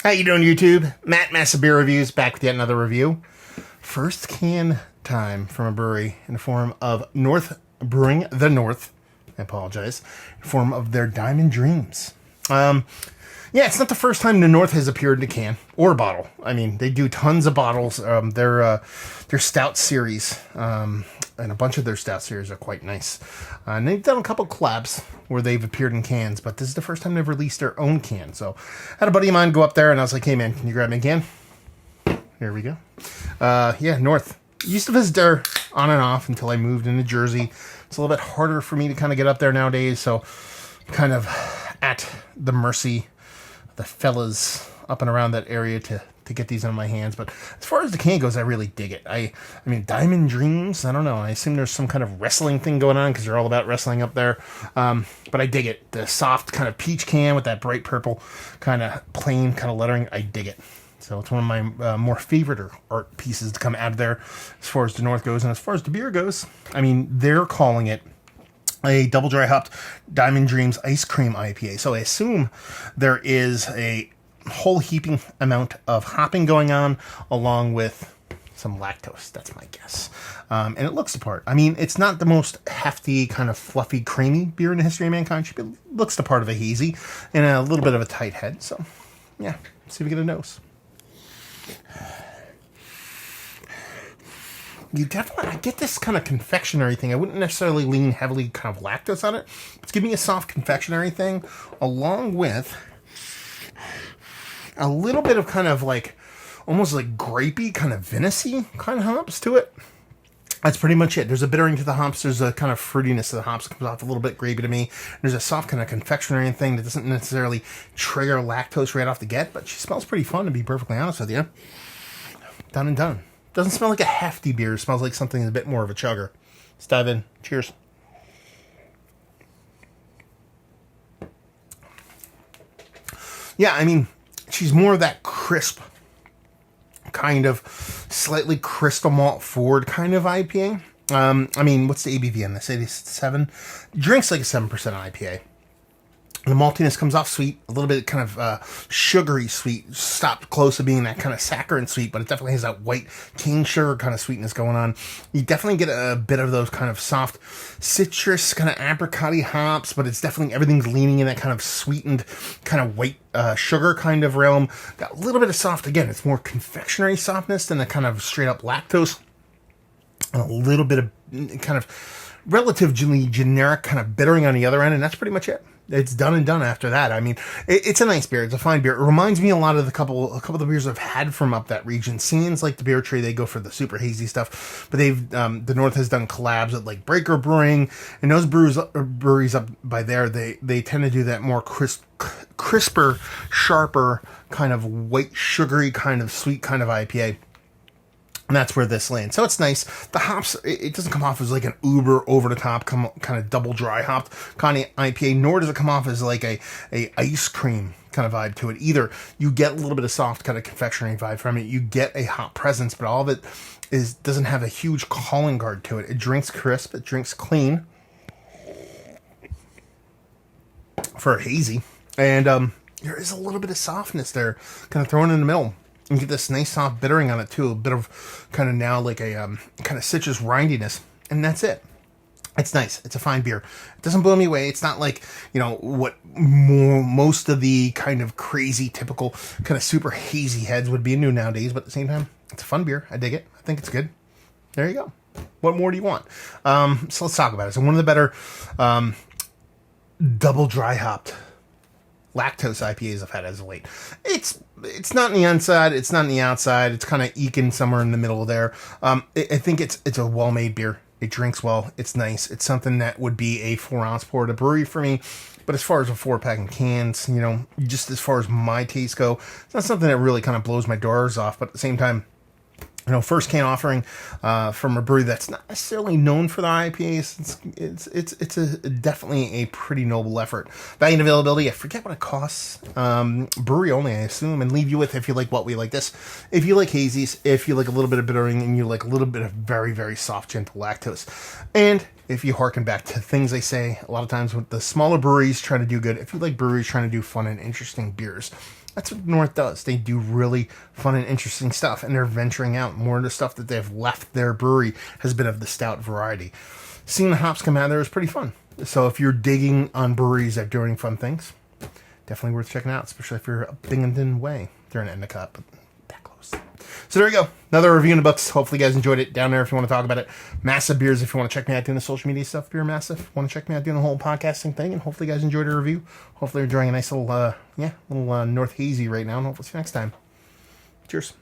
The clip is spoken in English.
How you doing, YouTube? Matt Massa Beer Reviews back with yet another review. First can time from a brewery in the form of North Brewing, the North. I apologize. In the form of their Diamond Dreams. Yeah, it's not the first time the North has appeared in a can or bottle. I mean, they do tons of bottles. Their stout series, and a bunch of their stout series are quite nice. And they've done a couple collabs where they've appeared in cans, but this is the first time they've released their own can. So I had a buddy of mine go up there, and I was like, hey, man, can you grab me a can? Here we go. Yeah, North. Used to visit there on and off until I moved into Jersey. It's a little bit harder for me to kind of get up there nowadays, so I'm kind of at the mercy of the fellas up and around that area to get these in my hands. But as far as the can goes, I really dig it. I mean, Diamond Dreams, I don't know. I assume there's some kind of wrestling thing going on because they're all about wrestling up there. But I dig it. The soft kind of peach can with that bright purple kind of plain kind of lettering, I dig it. So it's one of my more favorite art pieces to come out of there as far as the North goes. And as far as the beer goes, I mean, they're calling it a double dry hopped Diamond Dreams ice cream IPA. So I assume there is a whole heaping amount of hopping going on along with some lactose. That's my guess. And it looks the part. I mean, it's not the most hefty, kind of fluffy, creamy beer in the history of mankind. It looks the part of a hazy and a little bit of a tight head. So, yeah, let's see if we get a nose. I get this kind of confectionery thing. I wouldn't necessarily lean heavily kind of lactose on it. It's giving me a soft confectionery thing along with a little bit of kind of like almost like grapey, kind of vinous-y kind of hops to it. That's pretty much it. There's a bittering to the hops. There's a kind of fruitiness to the hops. It comes off a little bit grapey to me. There's a soft kind of confectionery thing that doesn't necessarily trigger lactose right off the get, but she smells pretty fun, to be perfectly honest with you. Done and done. Doesn't smell like a hefty beer. It smells like something that's a bit more of a chugger. Let's dive in. Cheers. Yeah, I mean, she's more of that crisp, kind of slightly crystal malt forward kind of IPA. I mean, what's the ABV on this? 87? Drinks like a 7% IPA. The maltiness comes off sweet, a little bit kind of sugary sweet, stopped close to being that kind of saccharine sweet, but it definitely has that white cane sugar kind of sweetness going on. You definitely get a bit of those kind of soft citrus, kind of apricot-y hops, but it's definitely, everything's leaning in that kind of sweetened, kind of white sugar kind of realm. Got a little bit of soft, again, it's more confectionery softness than the kind of straight up lactose. And a little bit of kind of relatively generic kind of bittering on the other end, and that's pretty much it. It's done and done after that. I mean, it's a nice beer. It's a fine beer. It reminds me a lot of a couple of the beers I've had from up that region. Scenes like the Beer Tree, they go for the super hazy stuff, but they've the North has done collabs at like Breaker Brewing, and those breweries up by there, they tend to do that more crisper, sharper kind of white sugary kind of sweet kind of IPA. And that's where this lands. So it's nice. The hops, it doesn't come off as like an uber over-the-top kind of double dry hopped kind of IPA, nor does it come off as like a ice cream kind of vibe to it either. You get a little bit of soft kind of confectionery vibe from it. You get a hop presence, but all of it doesn't have a huge calling guard to it. It drinks crisp. It drinks clean for a hazy. And there is a little bit of softness there kind of thrown in the middle. You get this nice soft bittering on it too, a bit of kind of now like a kind of citrus rindiness, and that's it. It's nice. It's a fine beer. It doesn't blow me away. It's not like, you know, what most of the kind of crazy, typical kind of super hazy heads would be new nowadays, but at the same time, it's a fun beer. I dig it. I think it's good. There you go. What more do you want? So let's talk about it. So one of the better double dry hopped lactose IPAs I've had as of late. It's not on the inside, it's not on the outside, it's kind of eking somewhere in the middle there. I think it's a well-made beer. It drinks well, it's nice. It's something that would be a 4-ounce pour at a brewery for me. But as far as a 4-pack in cans, you know, just as far as my tastes go, it's not something that really kind of blows my doors off. But at the same time, you know, first can offering from a brewery that's not necessarily known for the IPAs. It's definitely a pretty noble effort. Value and availability, I forget what it costs. Brewery only, I assume, and leave you with if you like what we like this. If you like hazies, if you like a little bit of bittering, and you like a little bit of very, very soft, gentle lactose. And if you harken back to things I say a lot of times with the smaller breweries trying to do good, if you like breweries trying to do fun and interesting beers, That's what North does. They do really fun and interesting stuff, and they're venturing out. More of the stuff that they've left their brewery has been of the stout variety. Seeing the hops come out of there is pretty fun. So if you're digging on breweries that are doing fun things, definitely worth checking out, especially if you're up Binghamton Way. They're in Endicott, but that close. So there you go. Another review in the books. Hopefully you guys enjoyed it. Down there if you want to talk about it. Massive Beers if you want to check me out doing the social media stuff. Beer Massive. Want to check me out doing the whole podcasting thing. And hopefully you guys enjoyed the review. Hopefully you're enjoying a nice little North Hazy right now. And hopefully see you next time. Cheers.